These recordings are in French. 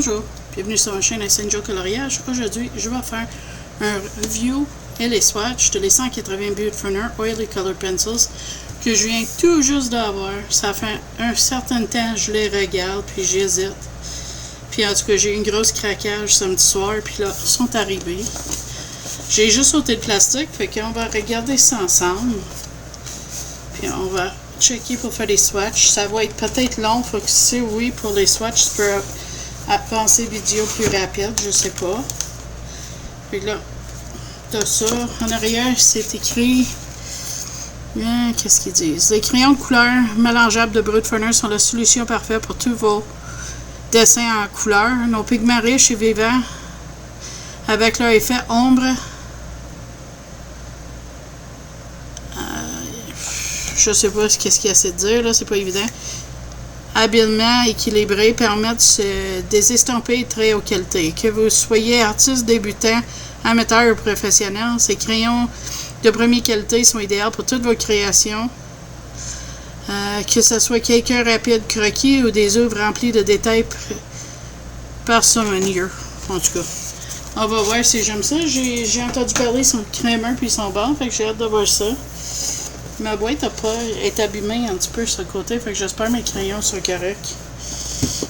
Bonjour, bienvenue sur ma chaîne SNJO Coloriage. Aujourd'hui, je vais faire un review et les swatchs de les 180 Beautyfurner Oily Color Pencils que je viens tout juste d'avoir. Ça fait un certain temps que je les regarde, puis j'hésite. Puis en tout cas, j'ai eu une grosse craquage samedi soir, puis là, ils sont arrivés. J'ai juste ôté le plastique, fait qu'on va regarder ça ensemble. Puis on va checker pour faire les swatchs. Ça va être peut-être long, faut que si oui, pour les swatchs, tu peux avancer vidéo plus rapide, je sais pas. Puis là, t'as ça. En arrière, c'est écrit. Qu'est-ce qu'ils disent? Les crayons de couleur mélangeables de Beautyfurner sont la solution parfaite pour tous vos dessins en couleur. Nos pigments riches et vivants, avec leur effet ombre. Je sais pas ce qu'il essaie de dire, là, c'est pas évident. Habilement équilibrés permettent des estampés très haute qualité. Que vous soyez artiste débutant, amateur ou professionnel, ces crayons de première qualité sont idéaux pour toutes vos créations. Que ce soit quelqu'un rapide croquis ou des œuvres remplies de détails parcimonieux. En tout cas, on va voir si j'aime ça. J'ai entendu parler, ils sont crémeux puis ils sont bons, fait que j'ai hâte de voir ça. Ma boîte est abîmée un petit peu sur le côté, fait que j'espère que mes crayons sont corrects.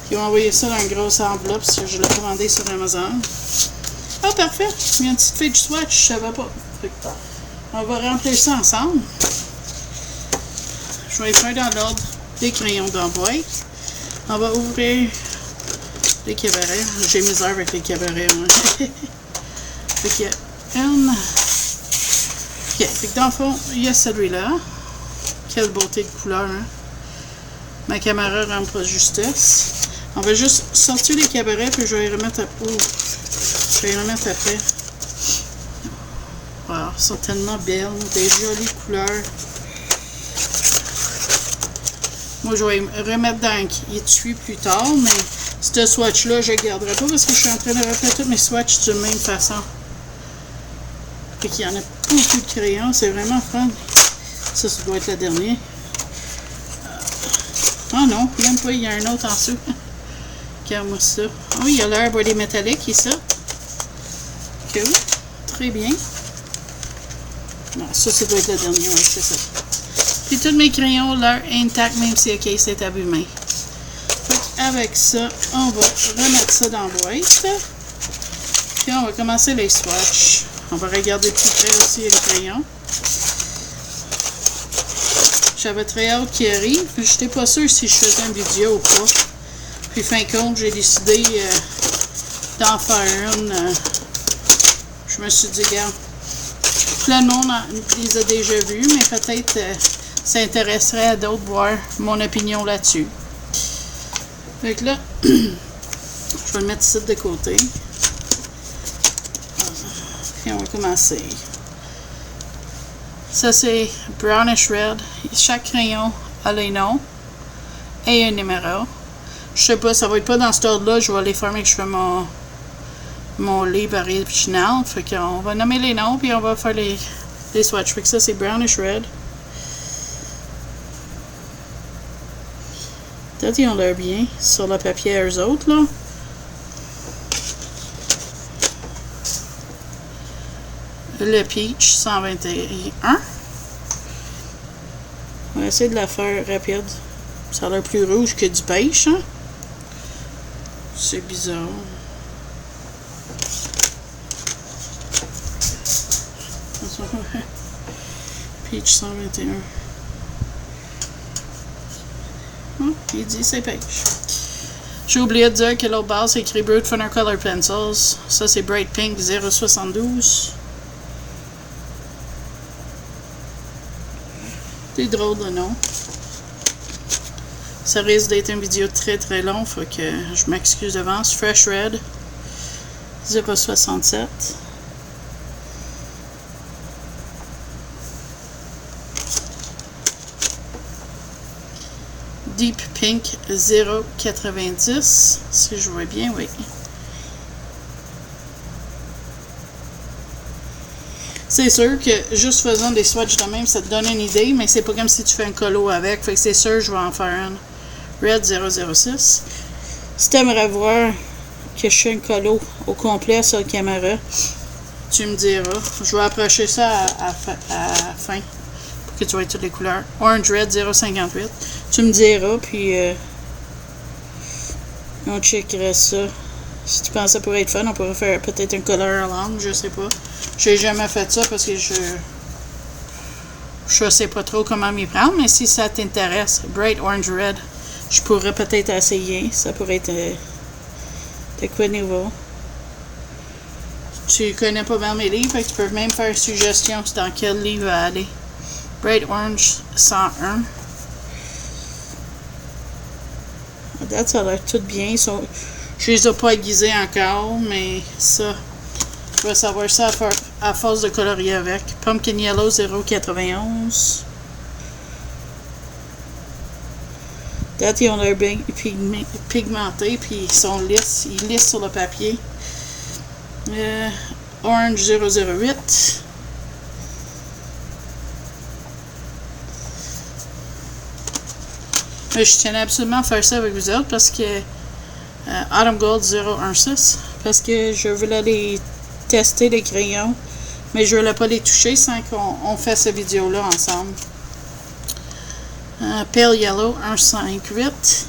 Ils vont envoyer ça dans une grosse enveloppe si je l'ai commandé sur Amazon. Ah, parfait! Il y a une petite fille du swatch, je savais pas. On va remplir ça ensemble. Je vais les faire dans l'ordre des crayons dans la boîte. On va ouvrir les cabarets. J'ai misère avec les cabarets, moi. Fait qu'il y a une. Ok, fait que dans le fond, il y a celui-là. Quelle beauté de couleur, hein? Ma caméra rend pas justesse. On va juste sortir les cabarets, puis je vais les remettre après. Je vais les remettre après. Wow, ils sont tellement belles, des jolies couleurs. Moi, je vais les remettre dans l'étui plus tard, mais ce swatch-là, je ne le garderai pas parce que je suis en train de refaire tous mes swatchs de la même façon. Fait qu'il y en a beaucoup de crayons, c'est vraiment fun. Ça doit être le dernier. Oh non, même pas, il y a un autre en dessous. Regarde-moi ça. Oh, il y a l'air des métalliques ici. Cool. Très bien. Non, ça doit être le dernier, oui, c'est ça. Puis tous mes crayons, l'air intact, même si OK, c'est abîmé. Avec ça, on va remettre ça dans la boîte. Puis on va commencer les swatchs. On va regarder plus près aussi les crayons. J'avais très hâte qu'il arrive. Je n'étais pas sûre si je faisais une vidéo ou pas. Puis fin compte, j'ai décidé d'en faire une. Je me suis dit, regarde, plein de monde les a déjà vus, mais peut-être ça intéresserait à d'autres voir mon opinion là-dessus. Donc là, je vais le mettre ici de côté. Et on va commencer. Ça, c'est Brownish Red. Chaque crayon a les noms et un numéro. Je sais pas, ça va être pas dans cet ordre-là. Je vais les fermer que je fais mon livre original. Fait qu'on va nommer les noms puis on va faire les swatchs. Fait que ça, c'est Brownish Red. Peut-être qu'ils ont l'air bien sur le papier à eux autres, là. Le Peach 121. On va essayer de la faire rapide. Ça a l'air plus rouge que du pêche, hein? C'est bizarre. Peach 121. Oh, il dit c'est pêche. J'ai oublié de dire que l'autre base c'est écrit Beautyfurner Color Pencils. Ça c'est Bright Pink 072. C'est drôle de nom. Ça risque d'être une vidéo très très longue, faut que je m'excuse d'avance. Fresh Red 067. Deep Pink 090. Si je vois bien, oui. C'est sûr que juste faisant des swatchs de même, ça te donne une idée, mais c'est pas comme si tu fais un colo avec. Fait que c'est sûr, je vais en faire un. Red 006. Si tu aimerais voir que je fais un colo au complet sur la caméra, tu me diras. Je vais approcher ça à la fin pour que tu vois toutes les couleurs. Orange Red 0,58. Tu me diras, puis on checkera ça. Si tu penses que ça pourrait être fun, on pourrait faire peut-être un color along, je sais pas. J'ai jamais fait ça parce que je sais pas trop comment m'y prendre, mais si ça t'intéresse, Bright Orange Red, je pourrais peut-être essayer. Ça pourrait être de quoi de nouveau. Tu connais pas mal mes livres, fait que tu peux même faire une suggestion dans quel livre va aller. Bright Orange 101. À date, ça a l'air tout bien. Je les ai pas aiguisés encore, mais ça, je vais savoir ça à force de colorier avec. Pumpkin Yellow 0,91. Date, ils ont l'air bien pigmentés, puis ils sont lisses. Ils lissent sur le papier. Orange 008. Je tiens absolument à faire ça avec vous autres parce que Autumn Gold 016 parce que je voulais aller tester les crayons, mais je voulais pas les toucher sans qu'on fasse cette vidéo-là ensemble. Pale Yellow 158.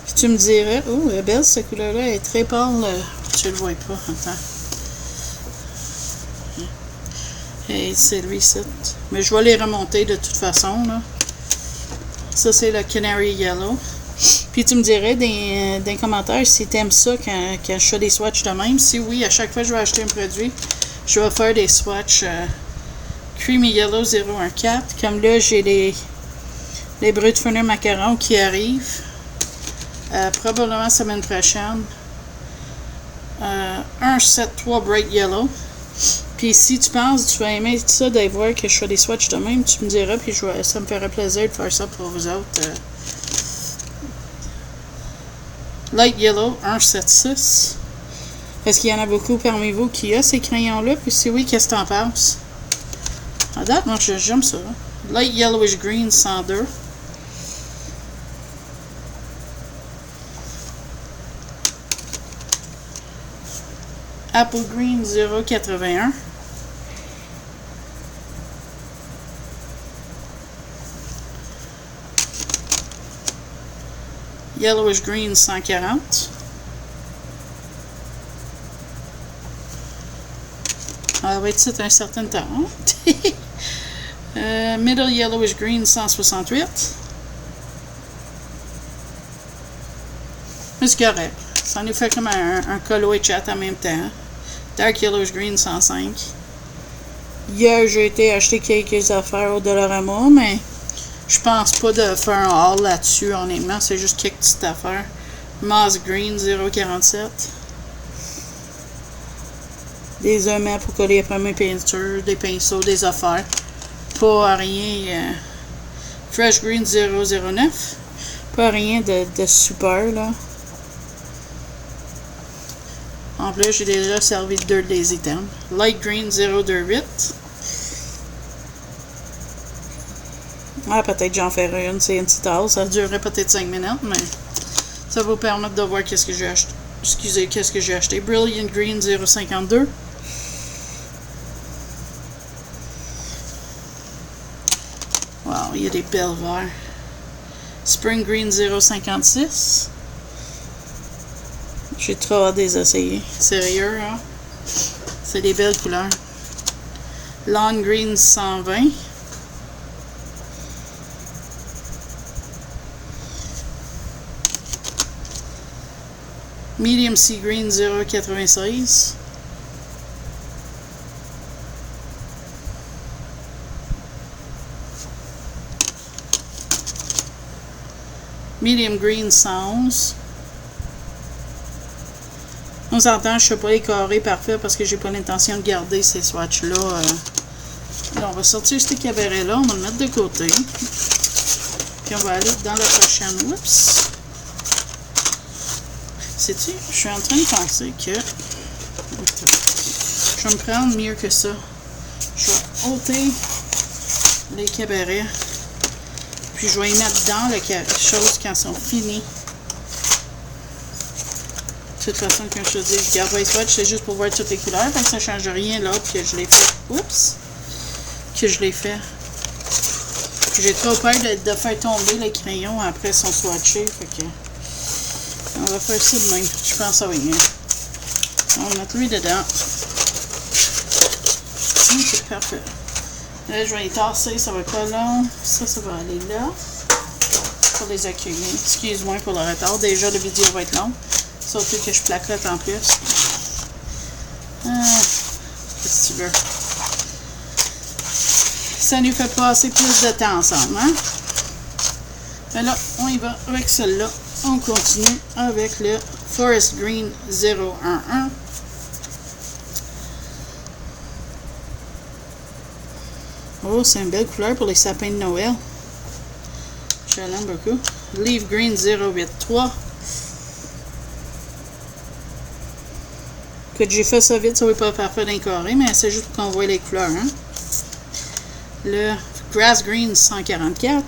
Puis tu me dirais, oh, elle est belle cette couleur-là, elle est très pâle. Tu le vois pas, attends. Et c'est lui-ci. Mais je vais les remonter de toute façon, là. Ça, c'est le Canary Yellow. Puis tu me dirais dans les commentaires si tu aimes ça quand je fais des swatchs de même. Si oui, à chaque fois que je vais acheter un produit, je vais faire des swatchs Creamy Yellow 014. Comme là, j'ai les Brut Furnier Macaron qui arrivent. Probablement la semaine prochaine. 173 Bright Yellow. Puis si tu penses, tu vas aimer ça de voir que je fais des swatchs de même, tu me diras, puis ça me ferait plaisir de faire ça pour vous autres. Light Yellow 176. Est-ce qu'il y en a beaucoup parmi vous qui a ces crayons-là? Puis si oui, qu'est-ce que t'en penses? À date, moi j'aime ça. Light Yellowish Green 102. Apple Green 0,81. Yellowish Green 140. Ça va être ici un certain temps. Middle Yellowish Green 168. Mais c'est correct. Ça nous fait comme un colo et chat en même temps. Dark Yellowish Green 105. Hier, j'ai été acheter quelques affaires au Dollarama, mais je pense pas de faire un haul là-dessus, honnêtement. C'est juste quelques petites affaires. Moss Green 0,47. Des aimants pour coller après mes peintures, des pinceaux, des affaires. Pas rien. Fresh Green 0,09. Pas rien de super, là. En plus, j'ai déjà servi deux des items. Light Green 0,28. Ah, peut-être j'en ferai une, c'est une petite tasse. Ça durerait peut-être 5 minutes, mais ça va vous permettre de voir qu'est-ce que j'ai acheté. Excusez, qu'est-ce que j'ai acheté. Brilliant Green 0,52. Wow, il y a des belles verts. Spring Green 0,56. J'ai trop hâte de les essayer. Sérieux, hein? C'est des belles couleurs. Lawn Green 120. Medium Sea Green 0,96. Medium Green 111. On s'entend, je ne fais pas les carrés parfaits parce que j'ai pas l'intention de garder ces swatchs-là. On va sortir ce cabaret-là, on va le mettre de côté. Puis on va aller dans la prochaine. Oups! Sais-tu, je suis en train de penser que je vais me prendre mieux que ça. Je vais ôter les cabarets. Puis je vais les mettre dans les choses quand ils sont finis. toute façon, comme je te dis, je garde White Swatch, c'est juste pour voir toutes les couleurs. Fait que ça ne change rien là que je l'ai fait. Oups! Que je l'ai fait. J'ai trop peur de faire tomber le crayon après son swatché. Fait que on va faire ça de même. Je pense que ça va être mieux. On va mettre lui dedans. Ok, parfait. Là, je vais les tasser, ça va être pas long. Ça va aller là. Pour les accueillir. Excuse-moi pour le retard. Déjà, la vidéo va être longue. Sauf que je placote en plus. Qu'est-ce que tu veux? Ça nous fait passer plus de temps ensemble, hein? Et là, on y va avec celle-là. On continue avec le Forest Green 011. Oh, c'est une belle couleur pour les sapins de Noël. Je l'aime beaucoup. Leaf Green 083. Que j'ai fait ça vite, ça va pas parfait d'un carré, mais c'est juste pour qu'on voit les couleurs, hein? Le Grass Green 144.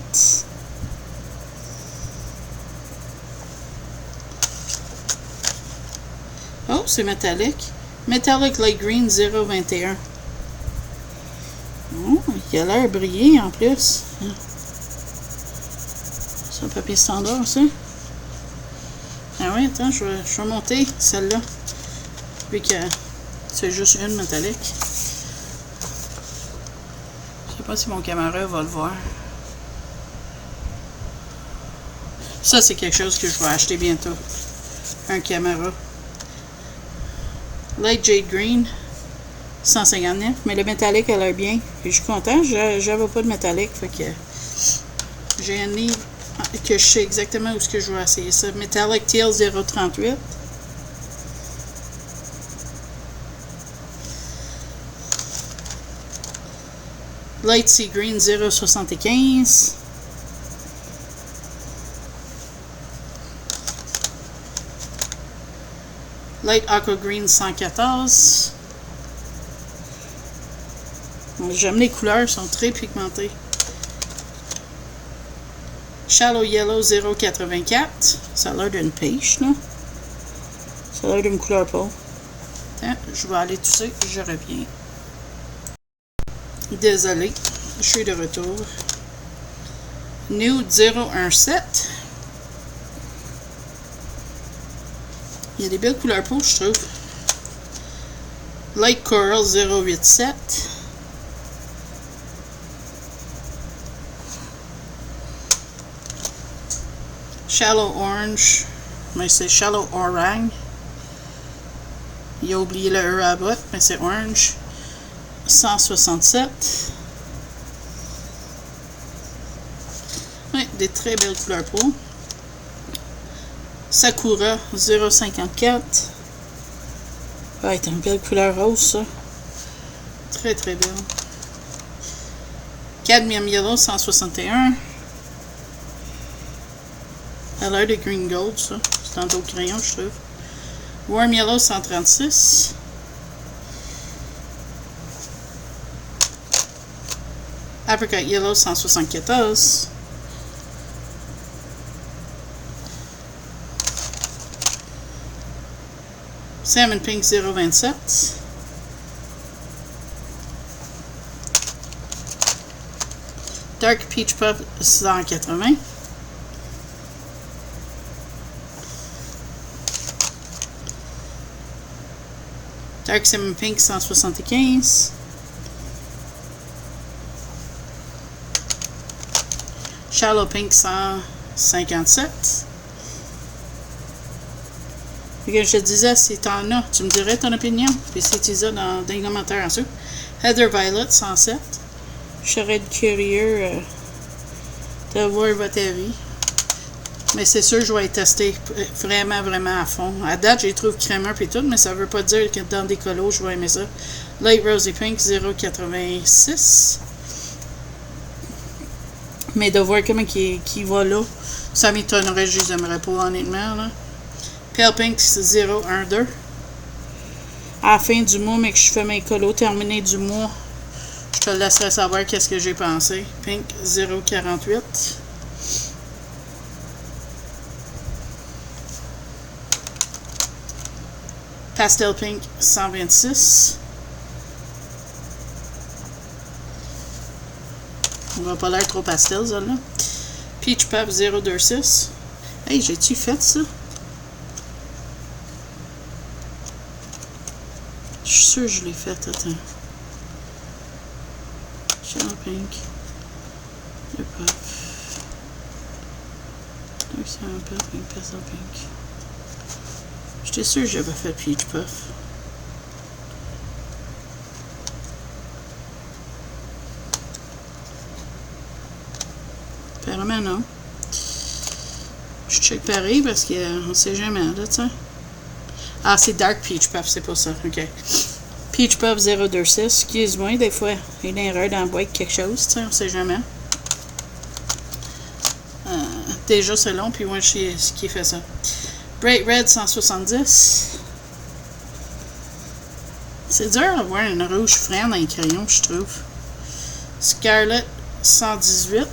Oh, c'est métallique. Metallic Light Green 021. Oh, il a l'air brillé en plus. C'est un papier standard, ça. Ah oui, attends, je vais monter celle-là. Vu que c'est juste une métallique. Je sais pas si mon caméra va le voir. Ça, c'est quelque chose que je vais acheter bientôt. Un caméra. Light Jade Green 159. Mais le métallique a l'air bien. Et je suis content. J'avais pas de métallique. Fait que j'ai un livre que je sais exactement où est-ce que je vais essayer ça. Metallic Teal 038. Light Sea Green 075. Light Aqua Green 114. J'aime les couleurs, sont très pigmentées. Shallow Yellow 084. Ça a l'air d'une pêche, là. Ça a l'air d'une couleur pâle. Attends, je vais aller tousser, je reviens. Désolé, je suis de retour. Nude 017. Il y a des belles couleurs peau, je trouve. Light Coral 087. Shallow Orange. Mais c'est Shallow Orang. Il a oublié le E à bout, mais c'est Orange. 167. Oui, des très belles couleurs peau. Sakura 054. Ouais, c'est une belle couleur rose, ça. Très, très belle. Cadmium Yellow 161. Ça a l'air de Green Gold, ça. C'est un d'autres crayons, je trouve. Warm Yellow 136. Apricot Yellow 174. Salmon Pink 027. Dark Peach Puff 180. Dark Salmon Pink 175. Shallow Pink 157. Et que je te disais, si t'en as, tu me dirais ton opinion. Puis si tu as dans les commentaires ensuite. Heather Violet 107. Je serais curieux de voir votre avis. Mais c'est sûr, je vais les tester vraiment, vraiment à fond. À date, je les trouve crémeux et tout, mais ça veut pas dire que dans des colos, je vais aimer ça. Light Rosy Pink 086. Mais de voir comment qui va là, ça m'étonnerait, je les aimerais pas, honnêtement, là. Pale Pink 012. À la fin du mois, mais que je fais mes colos terminés du mois, je te laisserai savoir qu'est-ce que j'ai pensé. Pink 048. Pastel Pink 126. On va pas l'air trop pastel, ça là. Peach Puff 026. Hey, j'ai-tu fait ça? Je suis sûre que je l'ai fait, attends. Shell Pink. Le Puff. Pink, Pastel Pink. J'étais sûre que j'avais fait Peach Puff. Apparemment non. Je check pareil parce qu'on sait jamais, là, tu sais. Ah, c'est Dark Peach Puff, c'est pas ça. OK. Peach Puff 026. Excuse-moi, des fois, il y a une erreur dans la boîte, quelque chose, tu sais, on sait jamais. Déjà, c'est long, puis moi, je sais ce qui fait ça. Bright Red 170. C'est dur d'avoir une rouge frais dans les crayons, je trouve. Scarlet 118.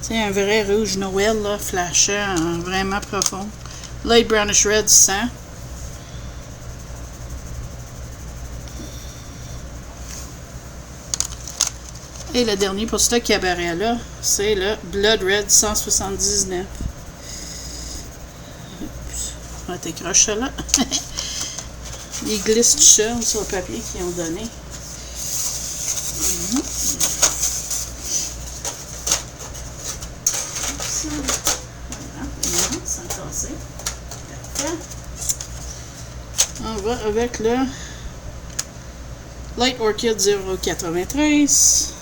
C'est un vrai rouge Noël, là, flashant, vraiment profond. Light Brownish Red 100. Et le dernier pour ce cabaret-là, c'est le Blood Red 179. On va t'écrocher ça là. Il glisse tout seul sur le papier qu'ils ont donné. On va avec le Light Orchid 093.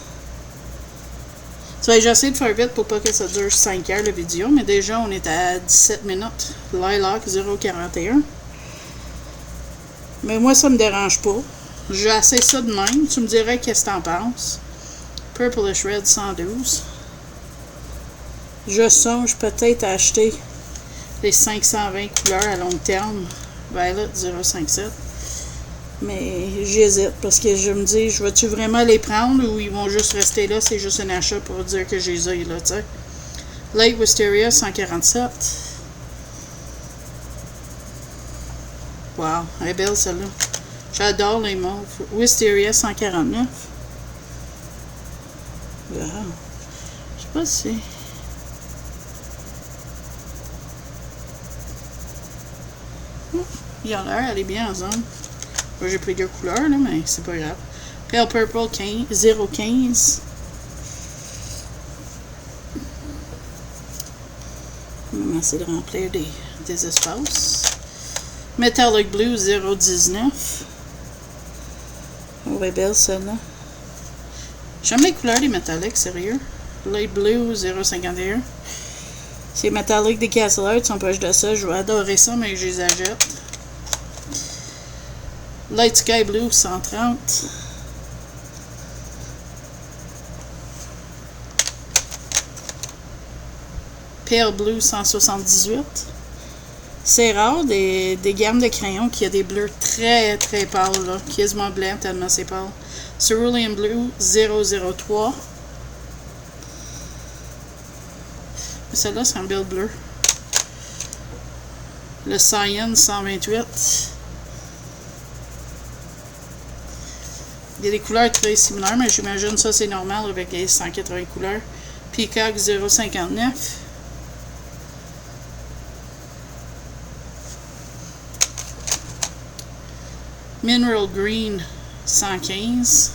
J'essaie de faire vite pour pas que ça dure 5 heures la vidéo, mais déjà on est à 17 minutes. Lilac 041. Mais moi ça me dérange pas. J'ai assez ça de même. Tu me dirais qu'est-ce que t'en penses. Purplish Red 112. Je songe peut-être à acheter les 520 couleurs à long terme. Violet 057. Mais j'hésite parce que je me dis, je vais-tu vraiment les prendre ou ils vont juste rester là, c'est juste un achat pour dire que j'ai les ai là, tu sais. Light Wisteria 147. Wow, elle est belle celle-là. J'adore les mauves. Wisteria 149. Wow. Je sais pas si... Il y a l'air, elle est bien en zone. Moi, j'ai pris deux couleurs, là, mais c'est pas grave. Pale Purple 015. On va essayer de remplir des espaces. Metallic Blue 019. Oh, elle est belle celle-là. J'aime les couleurs des métalliques, sérieux. Light Blue 051. C'est métallique des Castle Art, sont proches de ça. Je vais adorer ça, mais je les achète. Light Sky Blue 130. Pale Blue 178. C'est rare des gammes de crayons qui a des bleus très très pâles, là, quasiment blancs tellement c'est pâle. Cerulean Blue 003. Celle-là, c'est un bel bleu. Le Cyan 128. Il y a des couleurs très similaires, mais j'imagine ça c'est normal avec les 180 couleurs. Peacock 059. Mineral Green 115.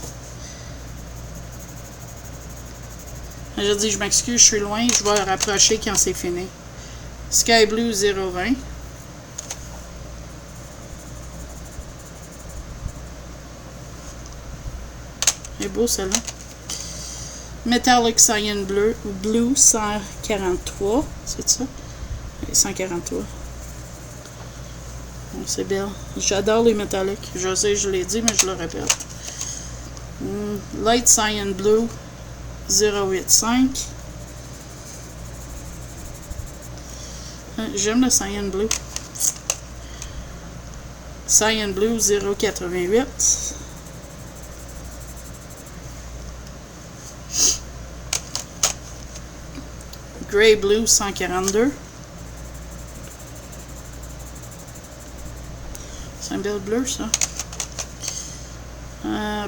Je dis, je m'excuse, je suis loin, je vais le rapprocher quand c'est fini. Sky Blue 020. C'est beau celle-là. Metallic Cyan Blue 143. C'est ça? 143. C'est belle. J'adore les métalliques. Je sais, je l'ai dit, mais je le répète. Light Cyan Blue 085. J'aime le Cyan Blue. Cyan Blue 088. Grey Blue 142. c'est un bel bleu, ça.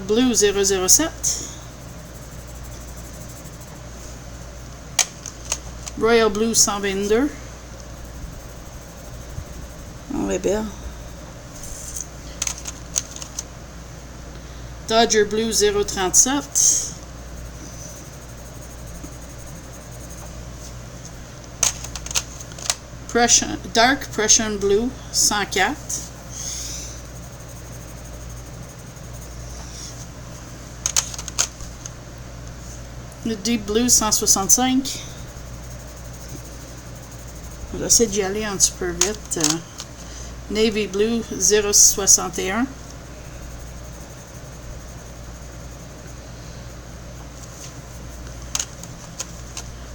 Blue 007. Royal Blue 122. Oh, elle est belle. Dodger Blue 037. Dark Prussian Blue 104. Le Deep Blue 165. J'essaie d'y aller un petit peu vite. Navy Blue 061.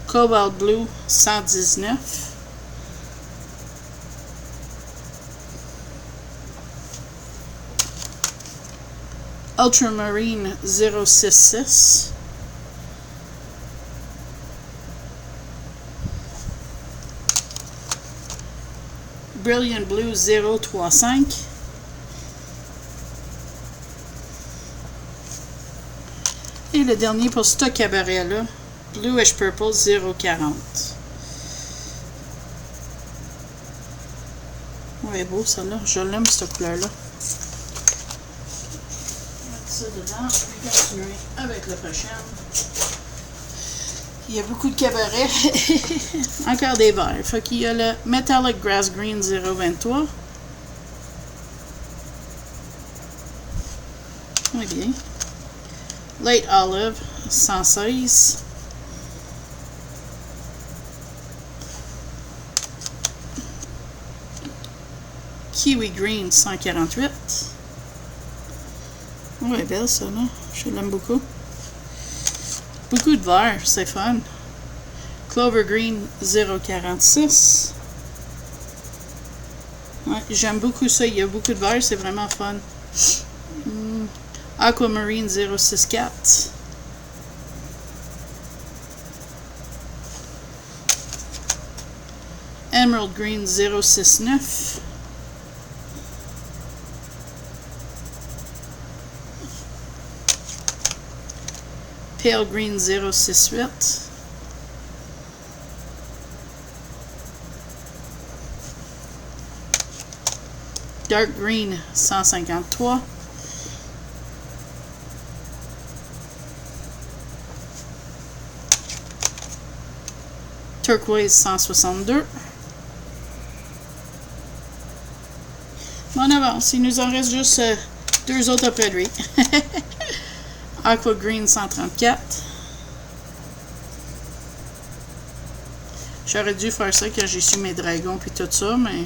Cobalt Blue 119. Ultramarine 066. Brilliant Blue 035. Et le dernier pour ce cabaret-là, Bluish Purple 040. Ouais, beau ça là. Je l'aime cette couleur-là. Ça dedans, je vais continuer avec la prochaine. Il y a beaucoup de cabarets. Encore des verts. Fait qu'il y a le Metallic Grass Green 023. Oui, bien. Late Olive 116. Kiwi Green 148. Oh, elle est belle ça là. Je l'aime beaucoup. Beaucoup de vert, c'est fun. Clover Green 046. Ouais, j'aime beaucoup ça. Il y a beaucoup de vert, c'est vraiment fun. Aquamarine 064. Emerald Green 069. Pale Green 068. Dark Green 153. Turquoise 162. On avance. Il nous en reste juste deux autres après lui. Aqua Green 134. J'aurais dû faire ça quand j'ai su mes dragons puis tout ça, mais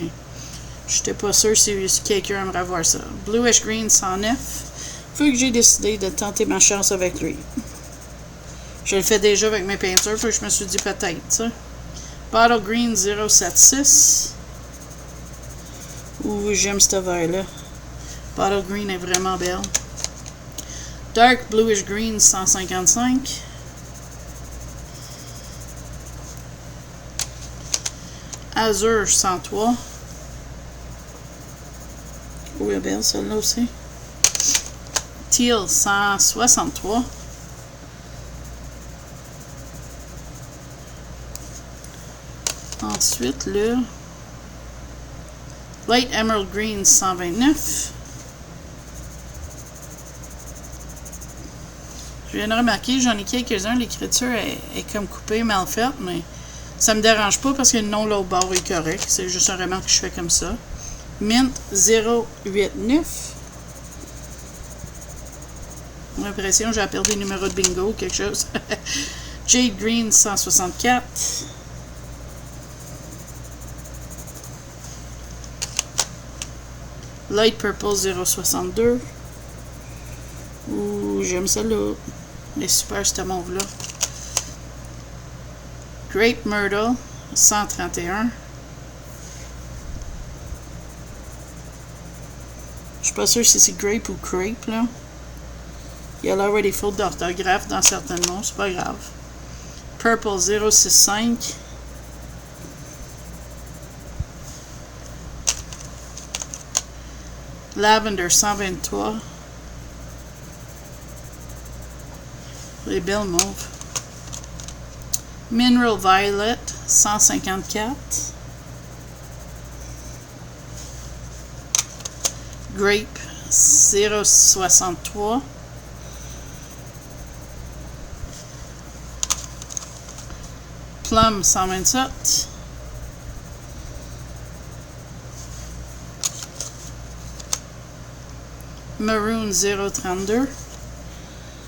j'étais pas sûr si quelqu'un aimerait voir ça. Bluish Green 109. Faut que j'ai décidé de tenter ma chance avec lui. Je le fais déjà avec mes peintures, faut que je me suis dit peut-être, ça. Bottle Green 076. Ouh, j'aime ce vert-là. Bottle Green est vraiment belle. Dark Bluish Green 155. Azure 103. Oh, elle est belle celle-là aussi. Teal 163. Ensuite, le Light Emerald Green 129. Je viens de remarquer, j'en ai quelques-uns, l'écriture est comme coupée, mal faite, mais ça me dérange pas parce que le nom là au bord est correct. C'est juste un remarque que je fais comme ça. Mint 089. J'ai l'impression que j'ai perdu des numéros de bingo ou quelque chose. Jade Green 164. Light Purple 062. Ouh, j'aime celle-là. Elle est super, cette mauve-là. Grape Myrtle 131. Je suis pas sûre si c'est grape ou crepe, là. Il y a already faute d'orthographe dans certains mots, c'est pas grave. Purple 065. Lavender 123. Les belles mauves. Mineral Violet 154. Grape 0,63. Plum 127. Maroon 0,32.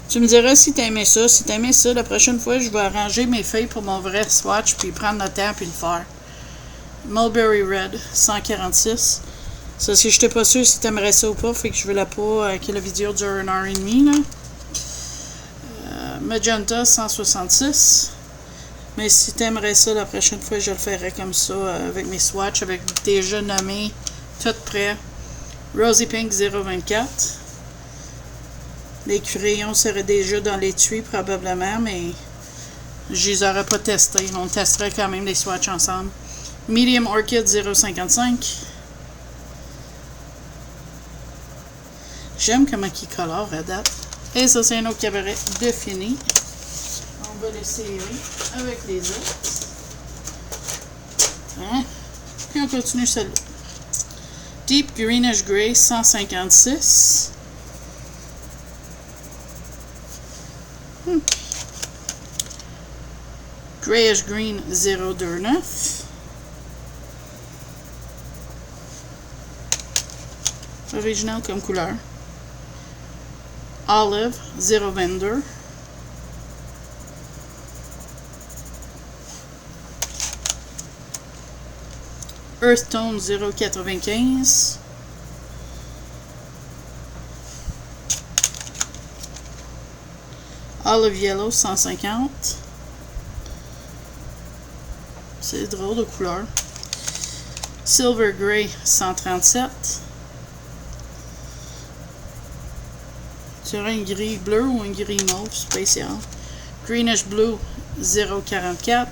Tu me diras si t'aimais ça. Si t'aimais ça, la prochaine fois, je vais arranger mes feuilles pour mon vrai swatch, puis prendre le temps, puis le faire. Mulberry Red 146. Ça, si je n'étais pas sûr si t'aimerais ça ou pas, fait que je voulais pas que la vidéo dure 1h30, là. Magenta 166. Mais si t'aimerais ça, la prochaine fois, je le ferai comme ça, avec mes swatchs, avec déjà nommé, tout prêt. Rosy Pink 0,24. Les crayons seraient déjà dans l'étui, probablement, mais je les aurais pas testés. On testerait quand même les swatchs ensemble. Medium Orchid 0,55. J'aime comment il colore à date. Et ça, c'est un autre cabaret de fini. On va l'essayer avec les autres. Hein? Puis on continue celle-là. Deep Greenish Gray 156. Grayish Green 0,29. Original comme couleur. Olive 0,22. Earth Tone 0,95. Olive Yellow 150. C'est drôle de couleur. Silver Gray 137. Tu aurais un gris bleu ou un gris mauve spécial. Greenish Blue 0,44.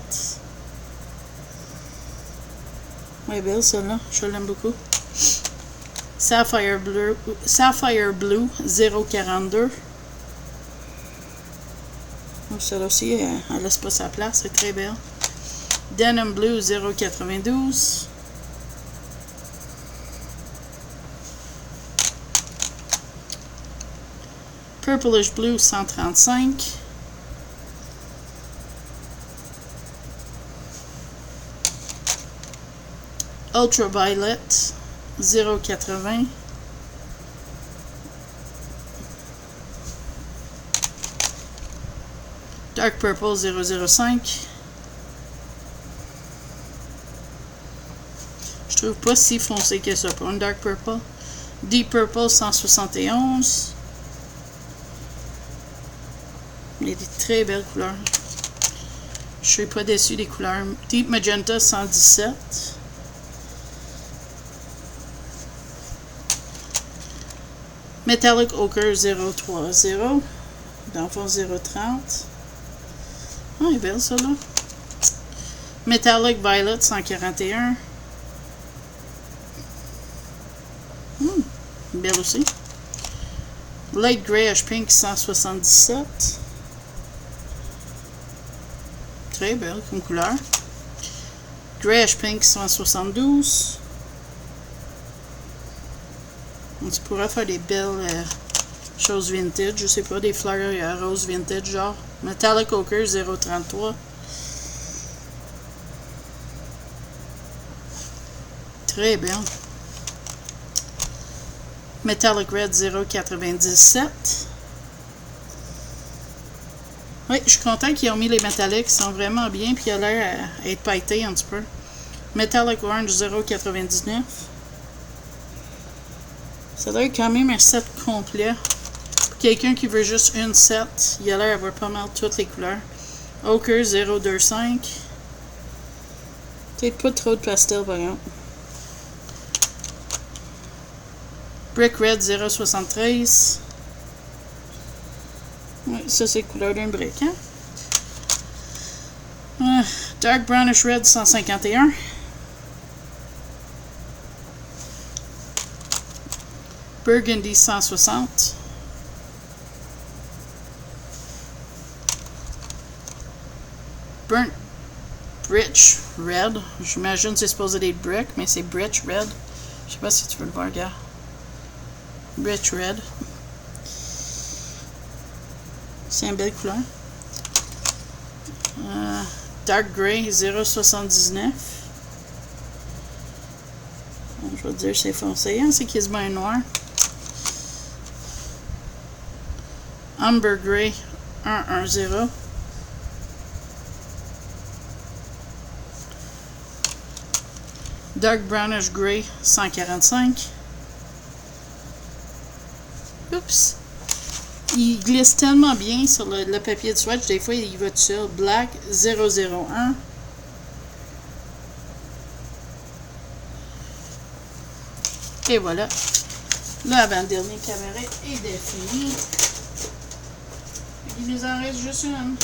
Ouais, belle celle-là. Je l'aime beaucoup. Sapphire Blue 0,42. Celle-là aussi, elle laisse pas sa place. C'est très belle. Denim Blue 0,92. Purplish Blue 135. Ultraviolet 0,80. Dark Purple 0,05. Je trouve pas si foncé que ça pour une Dark Purple. Deep Purple 171. Il y a des très belles couleurs. Je suis pas déçu des couleurs. Deep Magenta 117. Metallic Ochre 0,30. Dans le fond 0,30. Ah, elle est belle celle-là. Metallic Violet 141. Belle aussi. Light Grayish Pink 177. Très belle comme couleur. Grayish Pink 172. On pourrait faire des belles choses vintage. Je sais pas, des fleurs roses vintage genre. Metallic Ochre 0,33. Très belle. Metallic Red 0,97. Oui, je suis content qu'ils ont mis les métalliques. Ils sont vraiment bien. Puis il a l'air à être pailleté un petit peu. Metallic Orange 0,99. Ça doit être quand même un set complet. Pour quelqu'un qui veut juste une set, il a l'air d'avoir pas mal toutes les couleurs. Ochre 0,25. Peut-être pas trop de pastel par exemple. Brick Red 0,73. Oui, ça c'est la couleur d'un brick, hein? Dark Brownish Red 151. Burgundy 160. Burnt Rich Red. J'imagine que c'est supposé être brick, mais c'est Rich Red. Je sais pas si tu veux le voir, gars. Rich Red. C'est une belle couleur. Dark Gray 0,79. Je vais te dire c'est foncé, hein? C'est quasiment noir. Amber Gray 110. Dark Brownish Gray 145. Oups! Il glisse tellement bien sur le papier de swatch, des fois il va tout seul. Black 001. Et voilà. L'avant-dernier cabaret est défini. Il nous en reste juste une.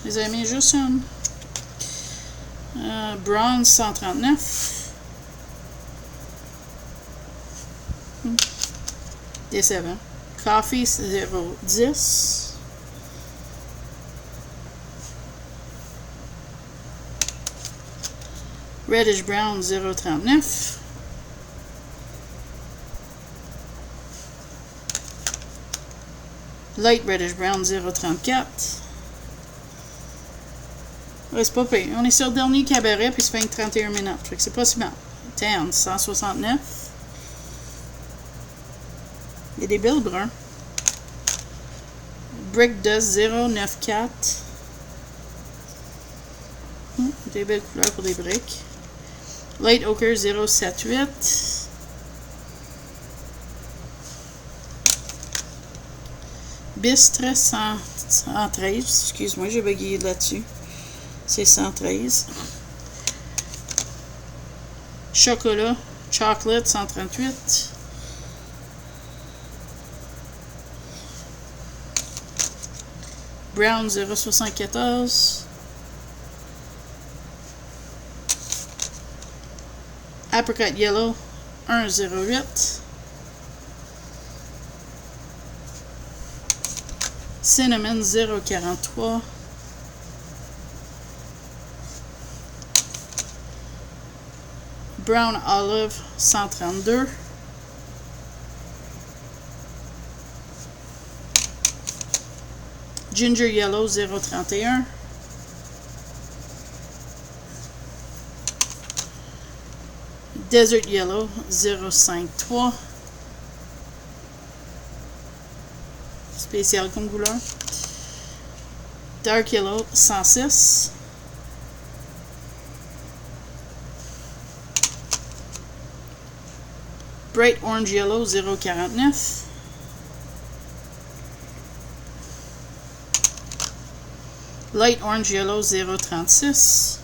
Les amis, juste une. Bronze 139. Décevant. Coffee 0,10. Reddish Brown 0,39. Light Reddish Brown 0,34. Ouais, c'est pas pire. On est sur le dernier cabaret, puis ça fait 31 minutes. Fait que c'est pas si mal. 10, 169. Il y a des belles bruns. Brick Dust 094. Des belles couleurs pour des briques. Light Ochre 078. Bistre 113. Excuse-moi, j'ai bégayé là-dessus. C'est 113. Chocolat, Chocolate 138. Brown 0,74. Apricot Yellow 1,08. Cinnamon 0,43. Brown Olive 132. Ginger Yellow 0,31. Desert Yellow 0,53. Spécial comme couleur. Dark Yellow 106. Bright Orange Yellow 0,49. Light Orange Yellow 0,36.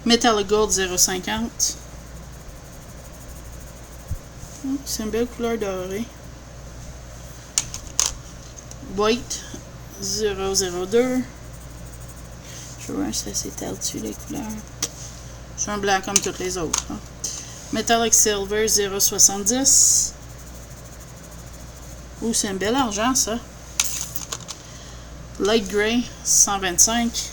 Metallic Gold 0,50. C'est une belle couleur dorée. White 0,02. Je vois si ça s'étale dessus les couleurs. C'est un blanc comme toutes les autres. Hein. Metallic Silver 0,70. Ouh, c'est un bel argent ça. Light Gray 125.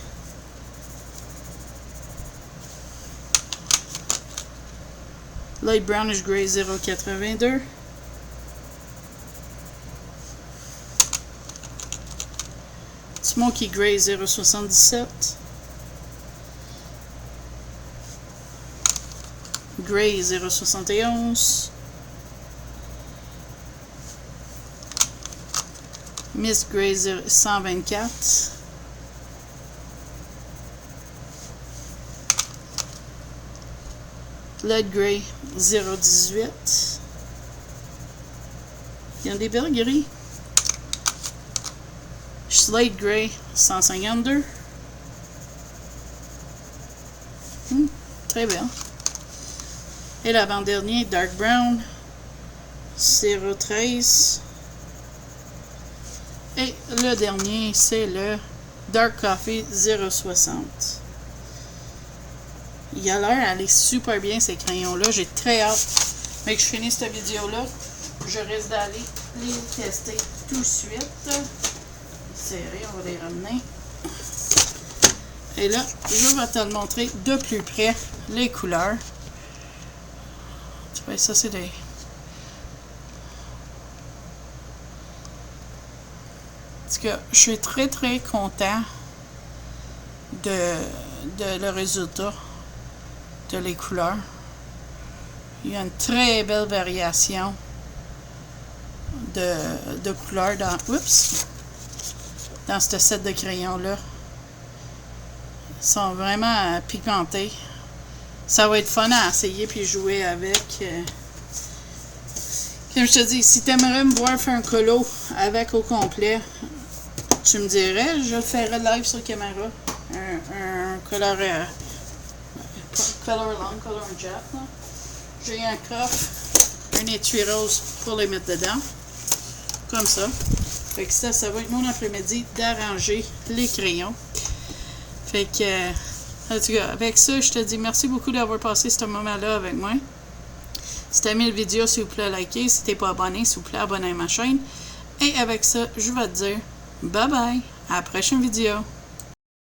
Light Brownish Gray 0,82. Smoky Gray 0,77. Gray 0,71. Mist Gray 124. Light Gray 0,18. Il y a des belles gris. Slate Gray 152. Très bien. Et l'avant-dernier, Dark Brown 0,13. Et le dernier, c'est le Dark Coffee 0,60. il a l'air d'aller super bien ces crayons-là. J'ai très hâte. Mais que je finisse cette vidéo-là, je risque d'aller les tester tout de suite. Serré, on va les ramener. Et là, je vais te le montrer de plus près, les couleurs. Tu vois, ça c'est des... En tout cas, je suis très très content de le résultat de les couleurs. Il y a une très belle variation de couleurs dans ce set de crayons-là. Ils sont vraiment pigmentés. Ça va être fun à essayer puis jouer avec. Comme je te dis, si tu aimerais me voir faire un colo avec au complet, tu me dirais, je le ferai live sur caméra. Un color long, color jet. J'ai un coffre, un étui rose pour les mettre dedans. Comme ça. Fait que ça va être mon après-midi d'arranger les crayons. Fait que, en tout cas, avec ça, je te dis merci beaucoup d'avoir passé ce moment-là avec moi. Si tu as aimé la vidéo, s'il vous plaît, likez. Si tu n'es pas abonné, s'il vous plaît, abonnez à ma chaîne. Et avec ça, je vais te dire bye bye. À la prochaine vidéo.